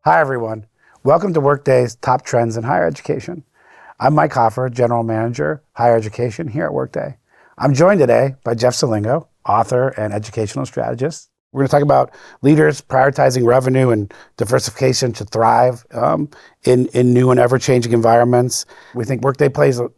Hi, everyone. Welcome to Workday's Top Trends in Higher Education. I'm Mike Hofherr, General Manager, Higher Education here at Workday. I'm joined today by Jeff Selingo, author and educational strategist. We're going to talk about leaders prioritizing revenue and diversification to thrive in new and ever-changing environments. We think Workday plays a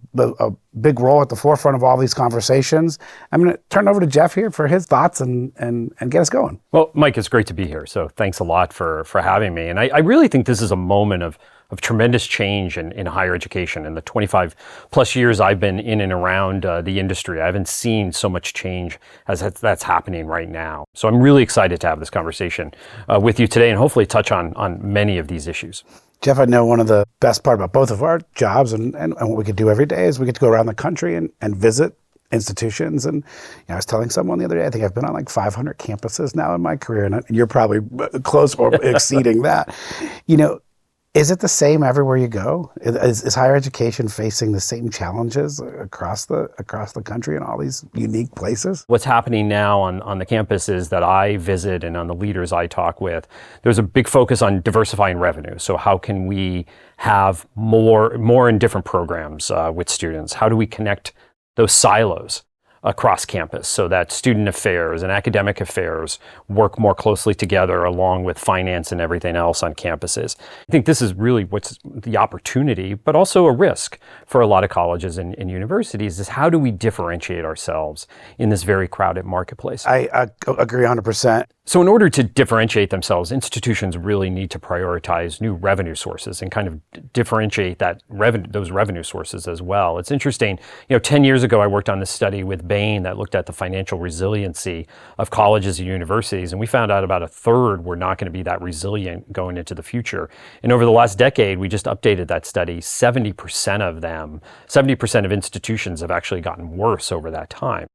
big role at the forefront of all these conversations. I'm going to turn it over to Jeff here for his thoughts and get us going. Well, Mike, it's great to be here. So thanks a lot for having me. And I really think this is a moment of tremendous change in higher education. In the 25 plus years I've been in and around the industry, I haven't seen so much change as that's happening right now. So I'm really excited to have this conversation with you today and hopefully touch on many of these issues. Jeff, I know one of the best part about both of our jobs and what we could do every day is we get to go around the country and visit institutions. And I was telling someone the other day, I think I've been on like 500 campuses now in my career, and you're probably close or exceeding that. Is it the same everywhere you go? Is higher education facing the same challenges across the country in all these unique places? What's happening now on the campuses that I visit and on the leaders I talk with, there's a big focus on diversifying revenue. So how can we have more and different programs with students? How do we connect those silos across campus so that student affairs and academic affairs work more closely together along with finance and everything else on campuses? I think this is really what's the opportunity, but also a risk for a lot of colleges and universities, is how do we differentiate ourselves in this very crowded marketplace? I agree 100%. So in order to differentiate themselves, institutions really need to prioritize new revenue sources and kind of differentiate those revenue sources as well. It's interesting, 10 years ago, I worked on this study with Bain that looked at the financial resiliency of colleges and universities, and we found out about a third were not going to be that resilient going into the future. And over the last decade, we just updated that study, 70% of institutions have actually gotten worse over that time.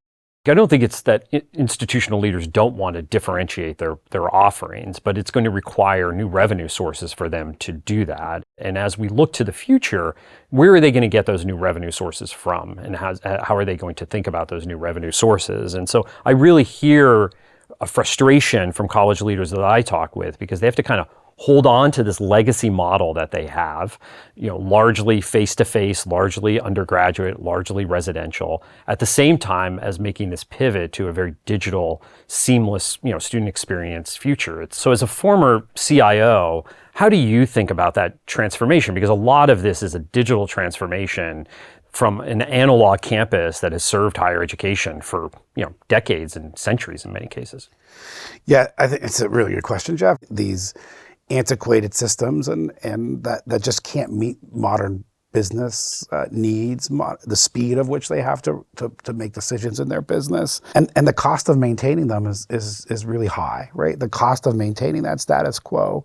I don't think it's that institutional leaders don't want to differentiate their offerings, but it's going to require new revenue sources for them to do that. And as we look to the future, where are they going to get those new revenue sources from? And how are they going to think about those new revenue sources? And so I really hear a frustration from college leaders that I talk with, because they have to kind of hold on to this legacy model that they have, largely face-to-face, largely undergraduate, largely residential, at the same time as making this pivot to a very digital, seamless, student experience future. So as a former CIO, how do you think about that transformation? Because a lot of this is a digital transformation from an analog campus that has served higher education for decades and centuries in many cases. Yeah, I think it's a really good question, Jeff. These antiquated systems and that just can't meet modern business needs, the speed of which they have to make decisions in their business, and the cost of maintaining them is really high, right? The cost of maintaining that status quo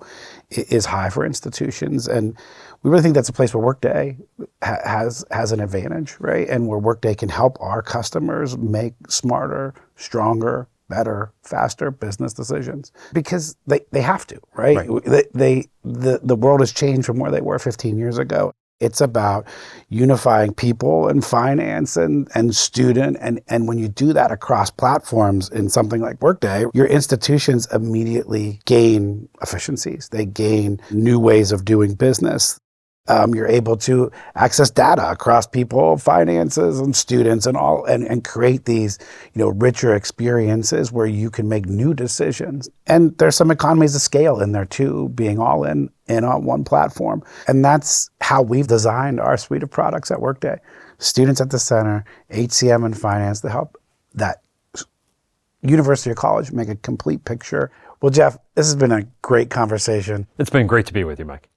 is high for institutions, and we really think that's a place where Workday has an advantage, right? And where Workday can help our customers make smarter, stronger, better, faster business decisions, because they have to, right? The world has changed from where they were 15 years ago. It's about unifying people and finance and student. And when you do that across platforms in something like Workday, your institutions immediately gain efficiencies. They gain new ways of doing business. You're able to access data across people, finances, and students, and create these, richer experiences where you can make new decisions. And there's some economies of scale in there too, being all in on one platform. And that's how we've designed our suite of products at Workday. Students at the center, HCM and finance to help that university or college make a complete picture. Well, Jeff, this has been a great conversation. It's been great to be with you, Mike.